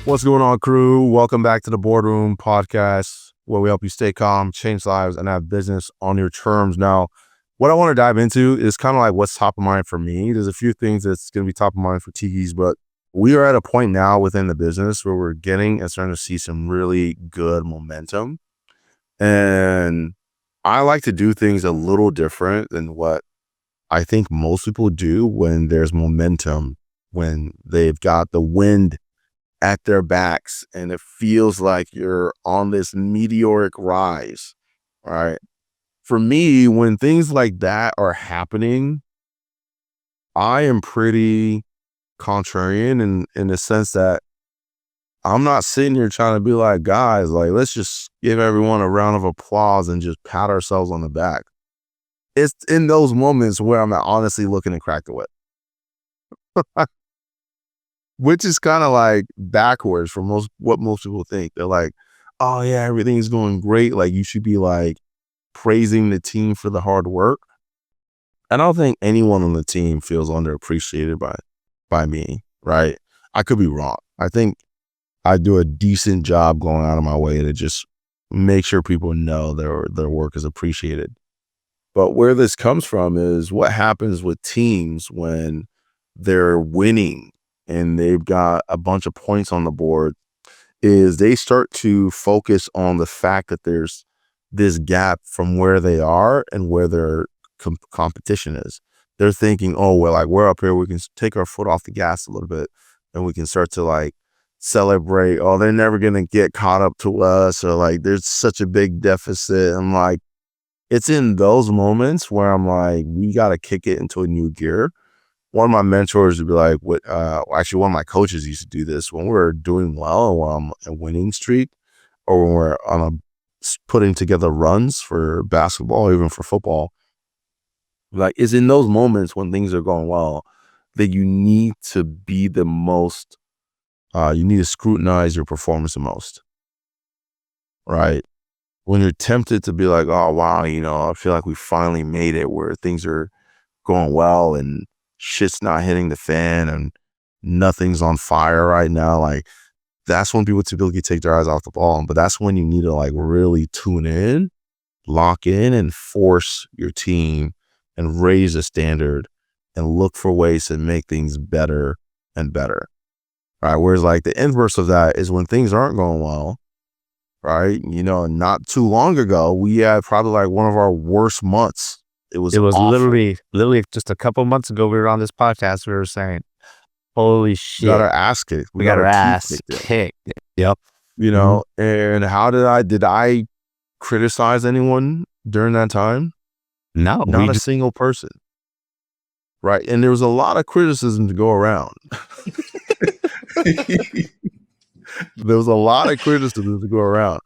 What's going on, crew? Welcome back to the Boardroom Podcast, where we help you stay calm, change lives, and have business on your terms. Now, what I want to dive into is kind of like what's top of mind for me. There's a few things that's going to be top of mind for Tikis, but we are at a point now within the business where we're getting and starting to see some really good momentum. And I like to do things a little different than what I think most people do when there's momentum, when they've got the wind at their backs and it feels like you're on this meteoric rise, right? For me, when things like that are happening, I am pretty contrarian in the sense that I'm not sitting here trying to be like, guys, like, let's just give everyone a round of applause and just pat ourselves on the back. It's in those moments where I'm honestly looking to crack the whip. Which is kind of like backwards from what most people think. They're like, oh yeah, everything's going great. Like, you should be like praising the team for the hard work. I don't think anyone on the team feels underappreciated by me, right? I could be wrong. I think I do a decent job going out of my way to just make sure people know their work is appreciated. But where this comes from is what happens with teams when they're winning and they've got a bunch of points on the board is they start to focus on the fact that there's this gap from where they are and where their competition is. They're thinking, oh, well, like, we're up here, we can take our foot off the gas a little bit and we can start to like celebrate, oh, they're never going to get caught up to us, or like there's such a big deficit. I'm like, it's in those moments where I'm like, we got to kick it into a new gear. One of my mentors would be like, actually, one of my coaches used to do this when we're doing well and when I'm a winning streak, or when we're on putting together runs for basketball, or even for football. Like, it's in those moments when things are going well that you need to be the most, you need to scrutinize your performance the most, right? When you're tempted to be like, oh, wow, I feel like we finally made it where things are going well and shit's not hitting the fan and nothing's on fire right now. Like, that's when people typically take their eyes off the ball. But that's when you need to like really tune in, lock in, and force your team and raise the standard and look for ways to make things better and better. Right. Whereas like the inverse of that is when things aren't going well, right? Not too long ago, we had probably like one of our worst months. It was awful. literally just a couple months ago, we were on this podcast, we were saying, holy shit. We got our ass kicked. We got our ass kicked. Yep. And how did I criticize anyone during that time? No. Not a single person. Right. And there was a lot of criticism to go around. There was a lot of criticism to go around.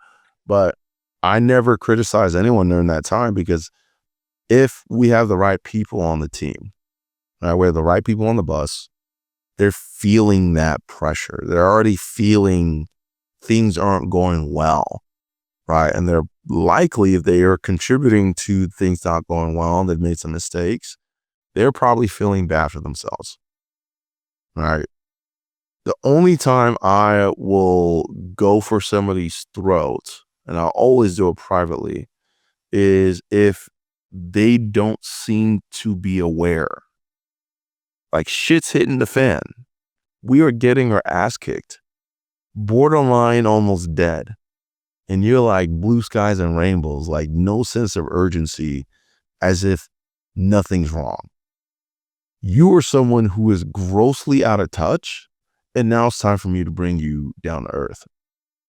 But I never criticized anyone during that time, because if we have the right people on the team, right, we have the right people on the bus, they're feeling that pressure. They're already feeling things aren't going well, right? And they're likely, if they are contributing to things not going well and they've made some mistakes, they're probably feeling bad for themselves, right? The only time I will go for somebody's throat, and I'll always do it privately, is if they don't seem to be aware. Like, shit's hitting the fan. We are getting our ass kicked. Borderline almost dead. And you're like blue skies and rainbows, like no sense of urgency, as if nothing's wrong. You are someone who is grossly out of touch, and now it's time for me to bring you down to earth,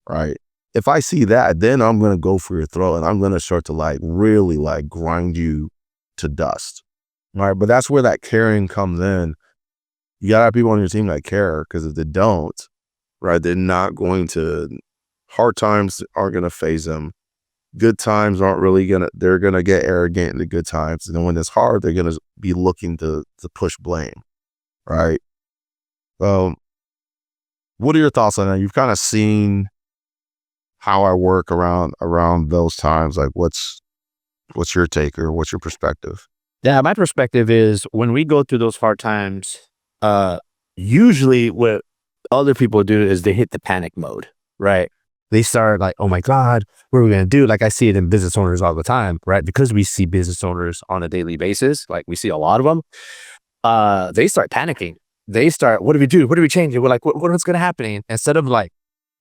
right? If I see that, then I'm going to go for your throat and I'm going to start to like really like grind you to dust, right? But that's where that caring comes in. You got to have people on your team that care, because if they don't, right, they're not going to, hard times aren't going to phase them. Good times they're going to get arrogant in the good times. And then when it's hard, they're going to be looking to push blame, right? What are your thoughts on that? You've kind of seen how I work around those times. Like, what's your take, or what's your perspective? Yeah, my perspective is when we go through those hard times, usually other people do is they hit the panic mode, right? They start like, oh my God, what are we going to do? Like I see it in business owners all the time, right? Because we see business owners on a daily basis, like we see a lot of them. They start panicking. They start, what do we do? What do we change? We're like, what's going to happen? Instead of like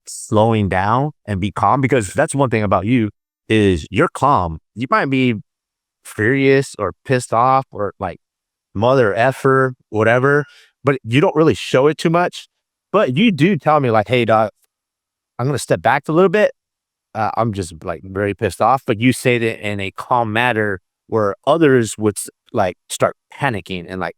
slowing down and be calm, because that's one thing about you is you're calm. You might be furious or pissed off or like mother effer, whatever, but you don't really show it too much. But you do tell me like, hey, dog, I'm going to step back a little bit. I'm just like very pissed off, but you say that in a calm manner where others would like start panicking and like,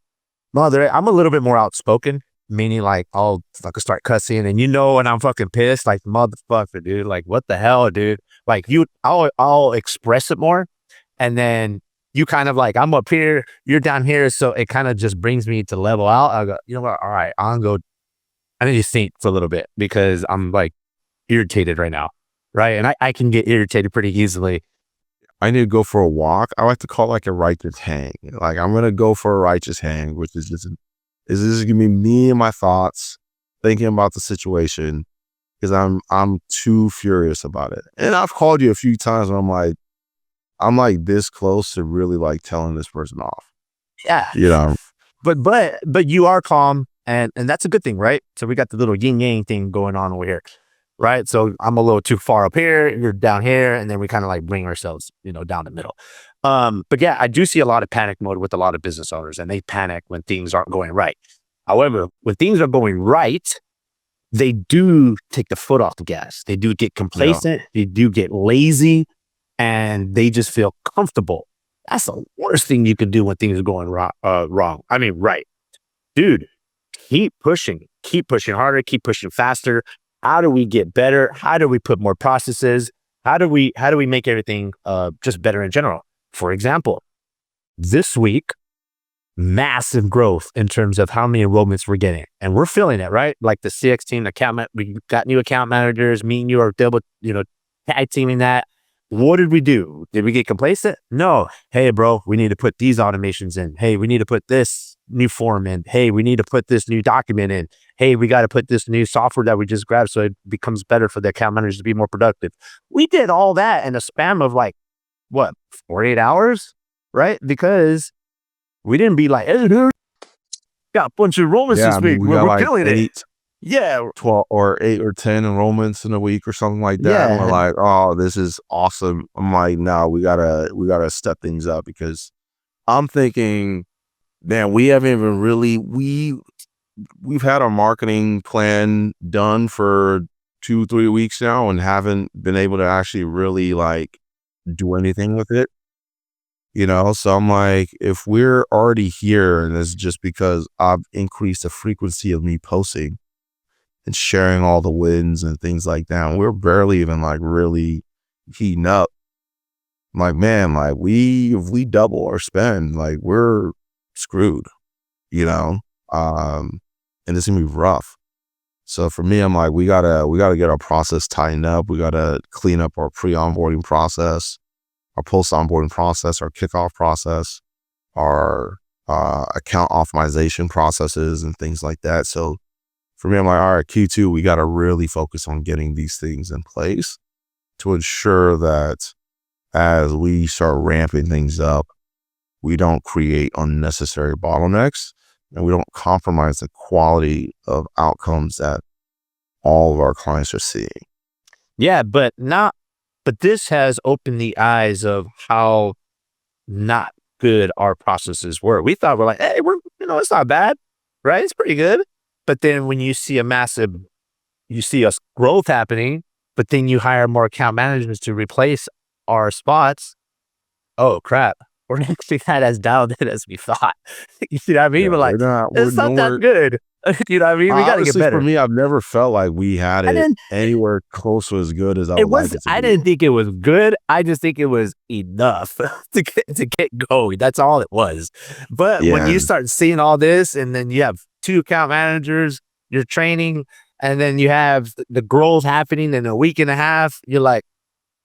mother, I'm a little bit more outspoken, meaning like I'll fucking start cussing and when I'm fucking pissed, like motherfucker, dude, like what the hell, dude? Like I'll express it more. And then you kind of like, I'm up here, you're down here. So it kind of just brings me to level out. I go, you know what? All right, I need to think for a little bit because I'm like irritated right now. Right. And I can get irritated pretty easily. I need to go for a walk. I like to call it like a righteous hang. Like I'm going to go for a righteous hang, which is just going to be me and my thoughts thinking about the situation because I'm too furious about it. And I've called you a few times and I'm like this close to really like telling this person off. Yeah. You know, but you are calm and that's a good thing, right? So we got the little yin yang thing going on over here. Right. So I'm a little too far up here, you're down here, and then we kind of like bring ourselves, down the middle. But yeah, I do see a lot of panic mode with a lot of business owners, and they panic when things aren't going right. However, when things are going right, they do take the foot off the gas. They do get complacent. They do get lazy, and they just feel comfortable. That's the worst thing you can do when things are going wrong. I mean, right. Dude, keep pushing harder, keep pushing faster. How do we get better? How do we put more processes? How do we make everything just better in general? For example, this week, massive growth in terms of how many enrollments we're getting. And we're feeling it, right? Like the CX team, we got new account managers, me and you are double, tag teaming that. What did we do? Did we get complacent? No. Hey, bro, we need to put these automations in. Hey, we need to put this new form in. Hey, we need to put this new document in. Hey, we got to put this new software that we just grabbed so it becomes better for the account managers to be more productive. We did all that in a span of like, 48 hours, right? Because we didn't be like, hey, dude, got a bunch of enrollments this week. We're like killing it. Yeah. 12 or 8 or 10 enrollments in a week or something like that. Yeah. And we're like, oh, this is awesome. I'm like, no, we gotta step things up because I'm thinking, man, we haven't even really, we've had our marketing plan done for 2-3 weeks now and haven't been able to actually really like do anything with it. So I'm like, if we're already here and it's just because I've increased the frequency of me posting and sharing all the wins and things like that, and we're barely even like really heating up. I'm like, man, like if we double our spend, like we're screwed, and it's gonna be rough. So for me, I'm like, we gotta get our process tightened up. We gotta clean up our pre-onboarding process, our post-onboarding process, our kickoff process, our account optimization processes and things like that. So for me, I'm like, all right, Q2, we got to really focus on getting these things in place to ensure that as we start ramping things up, we don't create unnecessary bottlenecks and we don't compromise the quality of outcomes that all of our clients are seeing. Yeah, but this has opened the eyes of how not good our processes were. We thought we're like, hey, it's not bad, right? It's pretty good. But then when you see you see us growth happening, but then you hire more account managers to replace our spots. Oh crap. We're not actually not as dialed in as we thought. You see what I mean? Yeah, we're like, it's not that good. You know what I mean? We got to get better. For me, I've never felt like we had it anywhere close to as good as I would like it to be. I didn't think it was good. I just think it was enough to get going. That's all it was. But when you start seeing all this and then you have 2 account managers, you're training, and then you have the growth happening in a week and a half, you're like,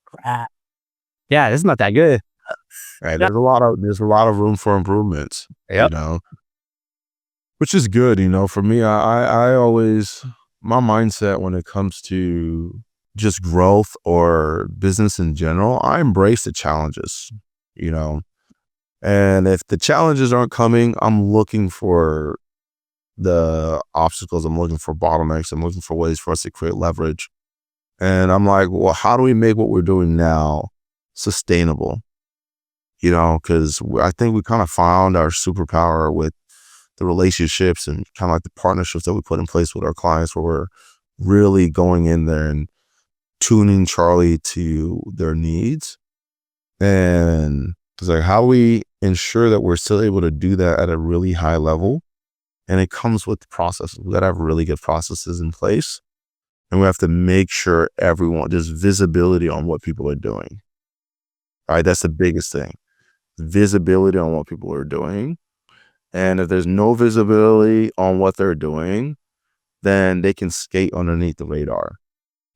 crap. Yeah, it's not that good. Right, there's a lot of room for improvements. Yep. Which is good. For me, I always my mindset when it comes to just growth or business in general, I embrace the challenges, you know. And if the challenges aren't coming, I'm looking for the obstacles. I'm looking for bottlenecks. I'm looking for ways for us to create leverage. And I'm like, well, how do we make what we're doing now sustainable? You know, because I think we kind of found our superpower with the relationships and kind of like the partnerships that we put in place with our clients, where we're really going in there and tuning Charlie to their needs. And it's like, how do we ensure that we're still able to do that at a really high level? And it comes with the processes. We got to have really good processes in place. And we have to make sure everyone, there's visibility on what people are doing. All right. That's the biggest thing. Visibility on what people are doing. And if there's no visibility on what they're doing, then they can skate underneath the radar.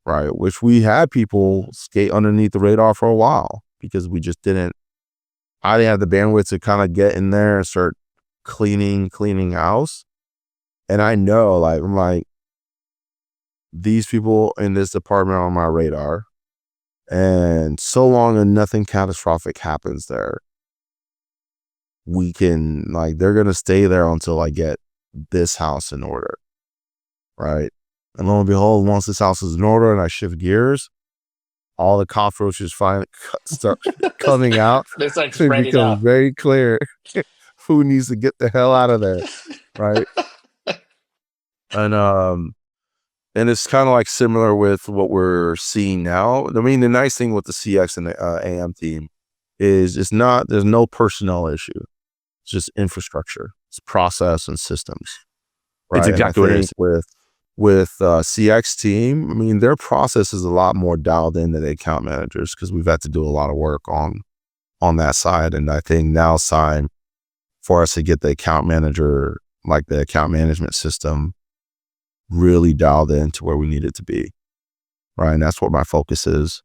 Right. Which we had people skate underneath the radar for a while because we just I didn't have the bandwidth to kind of get in there and start cleaning house. And I know, like, I'm like, these people in this department are on my radar. And so long as nothing catastrophic happens there, we can, like, they're going to stay there until I get this house in order. Right. And lo and behold, once this house is in order and I shift gears, all the cockroaches finally start coming out. It's like It spreading becomes out. very clear who needs to get the hell out of there. Right. And it's kind of like similar with what we're seeing now. I mean, the nice thing with the CX and the AM team is there's no personnel issue. It's just infrastructure. It's process and systems. Right. It's exactly what it is. With CX team, I mean, their process is a lot more dialed into the account managers because we've had to do a lot of work on that side. And I think now it's time for us to get the account manager, like the account management system, really dialed in to where we need it to be. Right. And that's what my focus is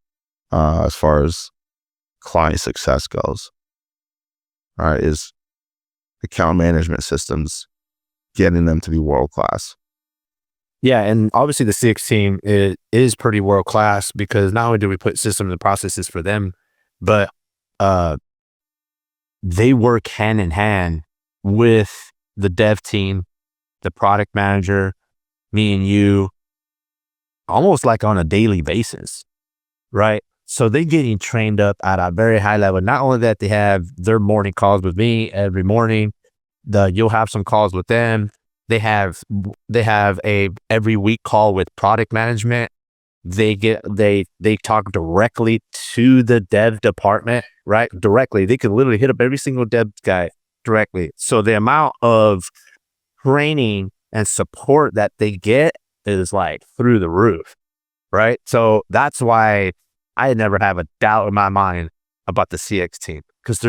as far as client success goes. Right. Is account management systems, getting them to be world-class. Yeah, and obviously the CX team is pretty world-class because not only do we put systems and processes for them, but they work hand in hand with the dev team, the product manager, me and you, almost like on a daily basis, right? So they're getting trained up at a very high level. Not only that, they have their morning calls with me every morning. You'll have some calls with them. They have a every week call with product management. They talk directly to the dev department, right? Directly. They can literally hit up every single dev guy directly. So the amount of training and support that they get is like through the roof, right? So that's why I never have a doubt in my mind about the CX team, because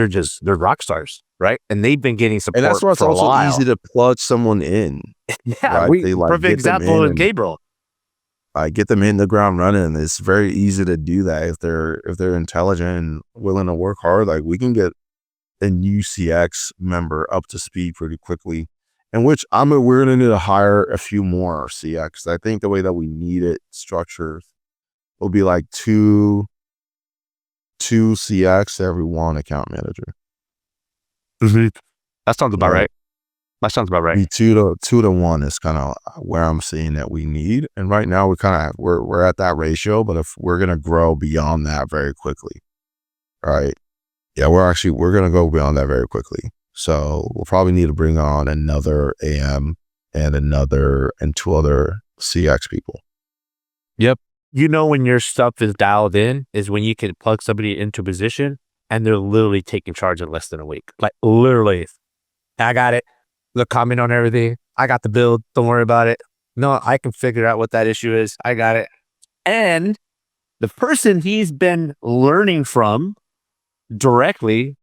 they're rock stars, right? And they've been getting support And that's why it's for a also while. easy to plug someone in. Yeah, right? They like perfect example is Gabriel. Get them in the ground running. It's very easy to do that if they're intelligent and willing to work hard. Like, we can get a new CX member up to speed pretty quickly. And we're going to need to hire a few more CX. I think the way that we need it structured will be like two CX every one account manager. Mm-hmm. That sounds about right. That sounds about right. 2 to 1 is kind of where I'm seeing that we need. And right now we're at that ratio, but if we're going to grow beyond that very quickly, right? Yeah, we're going to go beyond that very quickly. So we'll probably need to bring on another AM and 2 other CX people. Yep. You know, when your stuff is dialed in is when you can plug somebody into position and they're literally taking charge in less than a week. Like, literally, I got it. They'll comment on everything. I got the build. Don't worry about it. No, I can figure out what that issue is. I got it. And the person he's been learning from directly,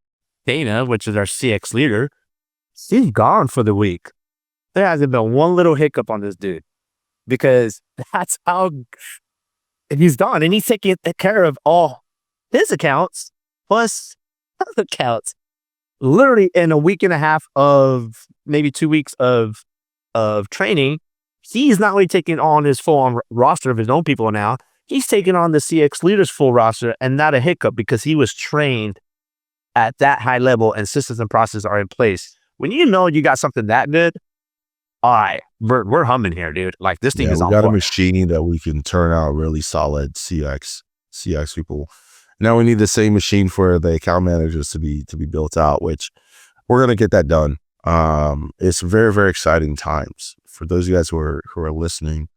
Dana, which is our CX leader, she's gone for the week. There hasn't been one little hiccup on this dude, because that's how he's gone. And he's taking care of all his accounts plus other accounts. Literally in a week and a half of maybe 2 weeks of training, he's not only taking on his full-on roster of his own people now, he's taking on the CX leaders full roster, and not a hiccup because he was trained at that high level and systems and processes are in place. When you know you got something that good, all right, we're humming here, dude. Like this thing is we on got a point. machine that we can turn out really solid CX people. Now we need the same machine for the account managers to be built out, which we're gonna get that done. It's very, very exciting times for those of you guys who are listening.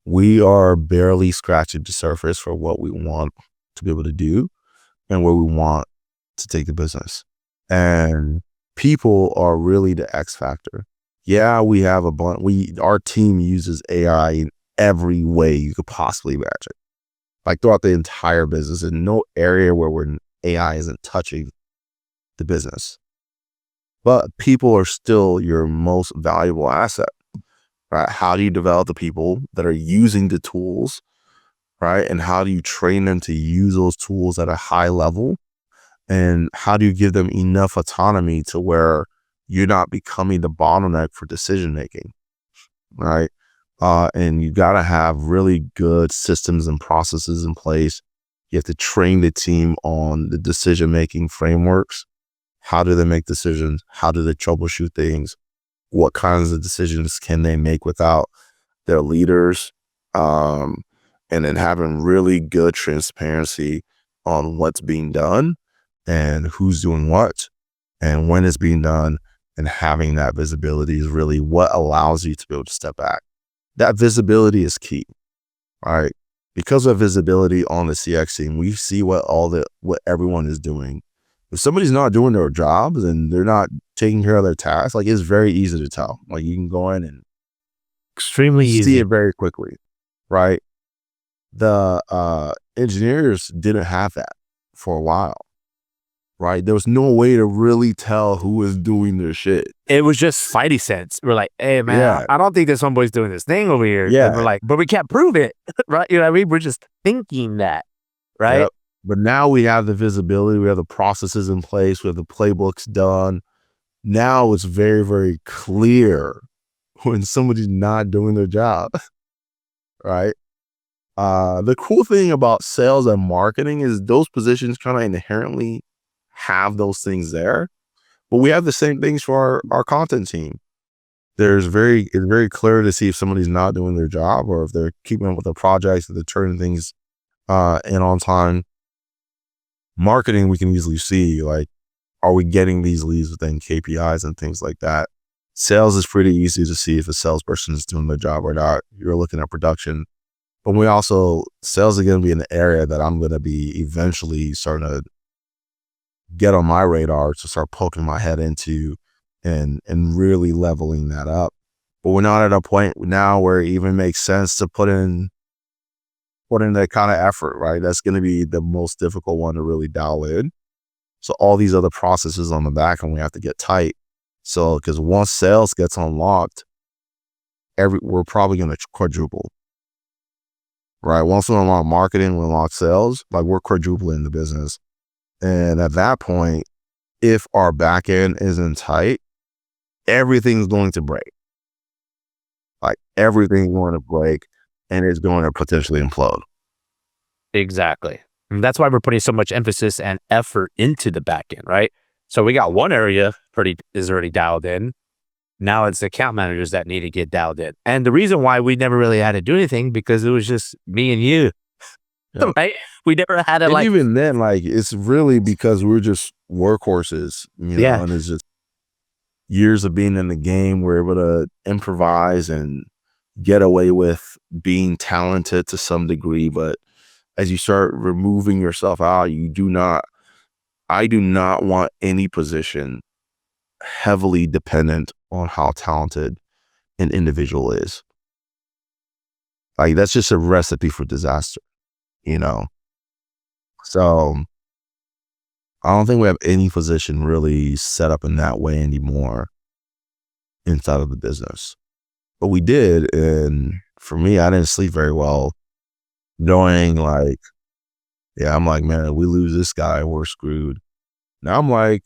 We are barely scratching the surface for what we want to be able to do and where we want to take the business. And people are really the X factor. Yeah, we have our team uses AI in every way you could possibly imagine. Like throughout the entire business, in no area where AI isn't touching the business. But people are still your most valuable asset, right? How do you develop the people that are using the tools, right? And how do you train them to use those tools at a high level? And how do you give them enough autonomy to where you're not becoming the bottleneck for decision making, right? And you got to have really good systems and processes in place. You have to train the team on the decision making frameworks. How do they make decisions? How do they troubleshoot things? What kinds of decisions can they make without their leaders? And then having really good transparency on what's being done and who's doing what and when it's being done, and having that visibility is really what allows you to be able to step back. That visibility is key, right? Because of visibility on the CX team, we see what everyone is doing. If somebody's not doing their jobs and they're not taking care of their tasks, like it's very easy to tell. Like you can go in and Extremely see easy. it very quickly, right? The engineers didn't have that for a while, right? There was no way to really tell who was doing their shit. It was just Spidey sense. We're like, hey man, Yeah. I don't think that somebody's doing this thing over here. Yeah. And we're like, but we can't prove it, right? You know what I mean? We're just thinking that, right? Yep. But now we have the visibility, we have the processes in place, we have the playbooks done. Now it's very, very clear when somebody's not doing their job, right? The cool thing about sales and marketing is those positions kind of inherently have those things there, but we have the same things for our content team. It's very clear to see if somebody's not doing their job or if they're keeping up with the projects, if they're turning things in on time. Marketing, we can easily see, like, are we getting these leads within KPIs and things like that? Sales is pretty easy to see if a salesperson is doing their job or not. You're looking at production. But sales is going to be an area that I'm going to be eventually starting to get on my radar to start poking my head into and really leveling that up. But we're not at a point now where it even makes sense to put in that kind of effort, right? That's going to be the most difficult one to really dial in. So all these other processes on the back end, we have to get tight. So, because once sales gets unlocked, we're probably going to quadruple, right? Once we unlock marketing, we unlock sales, like we're quadrupling the business. And at that point, if our back end isn't tight, everything's going to break. Like everything's going to break and it's going to potentially implode. Exactly. And that's why we're putting so much emphasis and effort into the back end, right? So we got one area is already dialed in. Now it's the account managers that need to get dialed in. And the reason why we never really had to do anything, because it was just me and you, Yeah. right? We never had to and even then, like, it's really because we're just workhorses, Yeah. and it's just years of being in the game. We're able to improvise and get away with being talented to some degree. But as you start removing yourself out, I do not want any position heavily dependent on how talented an individual is. Like, that's just a recipe for disaster, So I don't think we have any position really set up in that way anymore inside of the business. But we did, and for me, I didn't sleep very well knowing, like, I'm like, man, if we lose this guy, we're screwed. Now I'm like,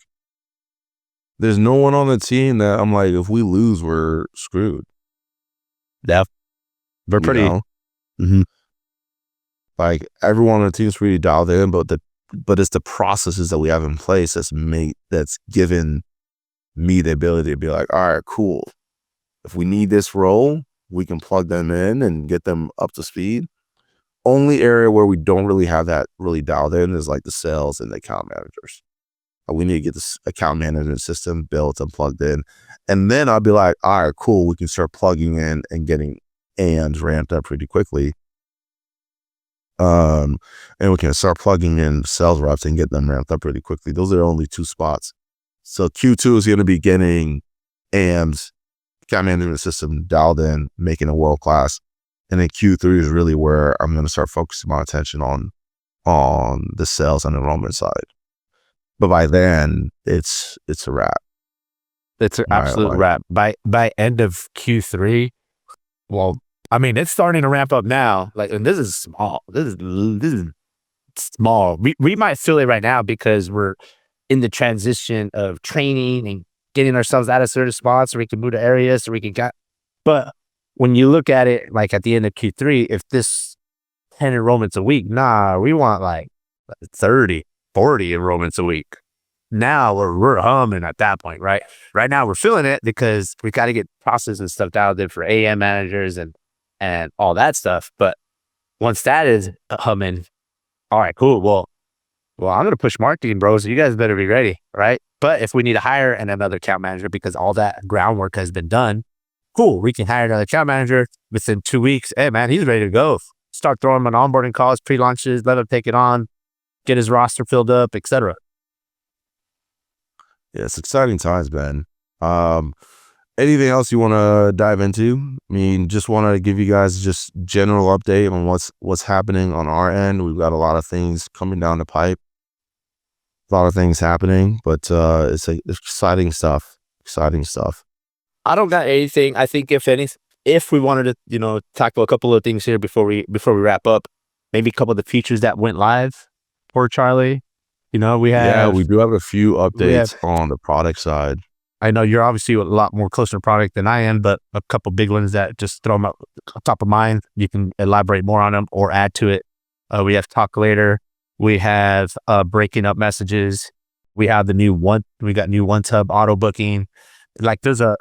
there's no one on the team that I'm like, if we lose, we're screwed. Yeah. We're you pretty. know? Like everyone on the team's pretty dialed in, but it's the processes that we have in place that's given me the ability to be like, all right, cool. If we need this role, we can plug them in and get them up to speed. Only area where we don't really have that really dialed in is like the sales and the account managers. We need to get this account management system built and plugged in. And then I'll be like, all right, cool. We can start plugging in and getting AMs ramped up pretty quickly. And we can start plugging in sales reps and get them ramped up pretty quickly. Those are the only two spots. So Q2 is going to be getting AMs, account management system dialed in, making it world class. And then Q3 is really where I'm going to start focusing my attention on the sales and enrollment side. But by then, it's a wrap. It's an absolute wrap. By end of Q3, well, I mean, it's starting to ramp up now. Like, and this is small. This is small. We might feel it right now because we're in the transition of training and getting ourselves out of certain spots so we can move to areas so we can get. But when you look at it, like at the end of Q3, if this 10 enrollments a week, we want like 30, 40 enrollments a week. Now we're humming at that point, right? Right now we're feeling it because we got to get processes and stuff out there for AM managers and all that stuff. But once that is humming, all right, cool. Well, I'm going to push marketing, bro. So you guys better be ready, right? But if we need to hire another account manager because all that groundwork has been done, cool. We can hire another account manager within 2 weeks. Hey, man, he's ready to go. Start throwing him on onboarding calls, pre-launches, let him take it on, get his roster filled up, etc. Yeah, it's exciting times, Ben. Anything else you want to dive into? I mean, just want to give you guys just general update on what's happening on our end. We've got a lot of things coming down the pipe, a lot of things happening, but it's exciting stuff. Exciting stuff. I don't got anything. I think if we wanted to, tackle a couple of things here before we wrap up, maybe a couple of the features that went live for Charlie. We do have a few updates on the product side. I know you're obviously a lot more closer to product than I am, but a couple big ones that just throw them up top of mind. You can elaborate more on them or add to it. We have talk later. We have breaking up messages. We have we got new one-tub auto booking. Like there's a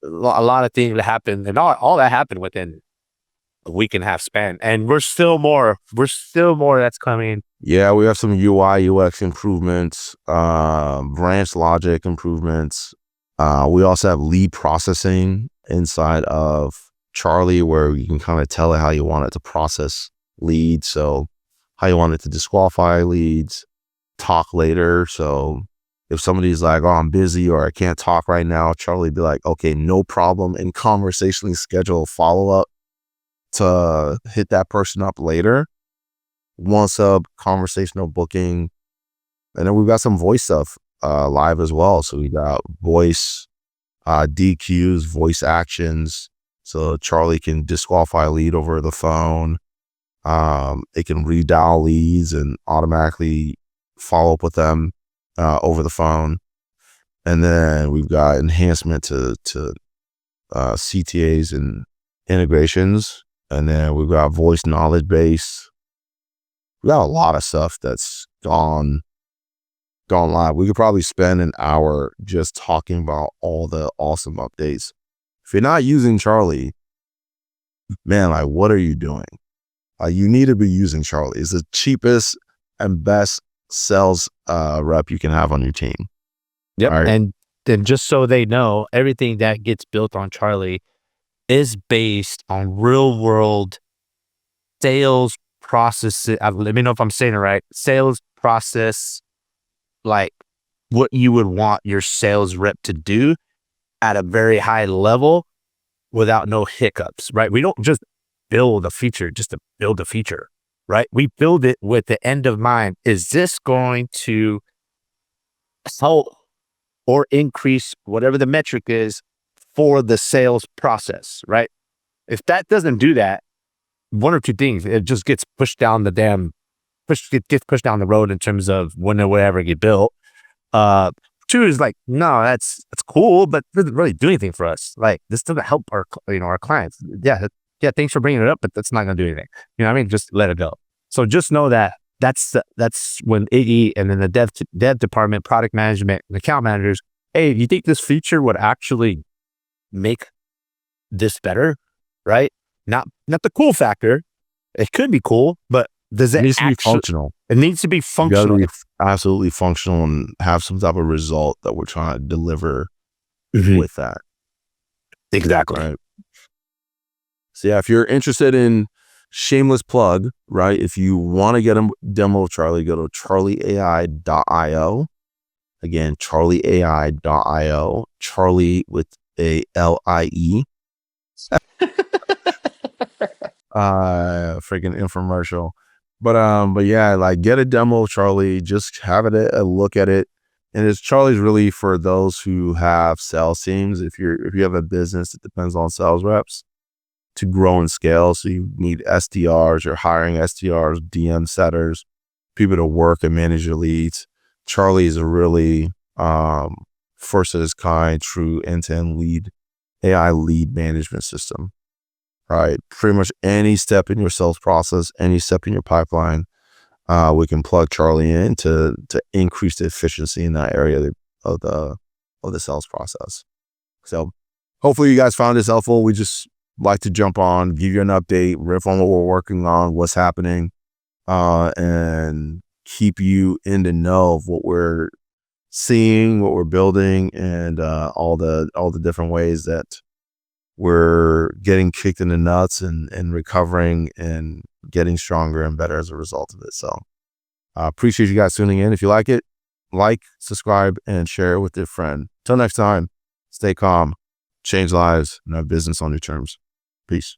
lot of things that happen, and all that happened within a week and a half span. And we're still more that's coming. Yeah, we have some UI, UX improvements, branch logic improvements. We also have lead processing inside of Charlie where you can kind of tell it how you want it to process leads. So how you want it to disqualify leads, talk later. So if somebody's like, oh, I'm busy or I can't talk right now, Charlie would be like, okay, no problem, and conversationally schedule a follow-up to hit that person up later. One sub, conversational booking. And then we've got some voice stuff live as well. So we got voice DQs, voice actions. So Charlie can disqualify a lead over the phone. It can redial leads and automatically follow up with them over the phone. And then we've got enhancement to CTAs and integrations. And then we've got voice knowledge base. We got a lot of stuff that's gone live. We could probably spend an hour just talking about all the awesome updates. If you're not using Charlie, man, like what are you doing? You need to be using Charlie. It's the cheapest and best sales rep you can have on your team. Yep. Right? And then just so they know, everything that gets built on Charlie is based on real world sales process. Let me know if I'm saying it right. Sales process, like what you would want your sales rep to do at a very high level without no hiccups, right? We don't just build a feature just to build a feature, right? We build it with the end of mind. Is this going to help or increase whatever the metric is for the sales process, right? If that doesn't do that, one or two things, it just gets pushed down the gets pushed down the road in terms of when it will ever get built. Two is like, no, that's cool, but it doesn't really do anything for us. Like this doesn't help our clients. Yeah, yeah, thanks for bringing it up, but that's not going to do anything. You know what I mean? Just let it go. So just know that that's when Iggy and then the dev department, product management, and account managers, hey, you think this feature would actually make this better, right? Not the cool factor. It could be cool, but does It needs to be functional. It needs to be You functional. gotta be absolutely functional and have some type of result that we're trying to deliver with that. Exactly. Right. So yeah, if you're interested in shameless plug, right? If you want to get a demo of Charlie, go to charlieai.io. Again, charlieai.io. Charlie with a L-I-E. Freaking infomercial. But yeah, like get a demo of Charlie, just have it a look at it. And Charlie's really for those who have sales teams. If you have a business that depends on sales reps to grow and scale, so you need SDRs, you're hiring SDRs, DM setters, people to work and manage your leads. Charlie is a really first of its kind, true end-to-end AI lead management system. Right, pretty much any step in your sales process, any step in your pipeline, we can plug Charlie in to increase the efficiency in that area of the sales process. So hopefully you guys found this helpful. We just like to jump on, give you an update, riff on what we're working on, what's happening, and keep you in the know of what we're seeing, what we're building, and all the different ways that we're getting kicked in the nuts and recovering and getting stronger and better as a result of it. So I appreciate you guys tuning in. If you like it, like, subscribe, and share it with your friend. Till next time, stay calm, change lives, and have business on your terms. Peace.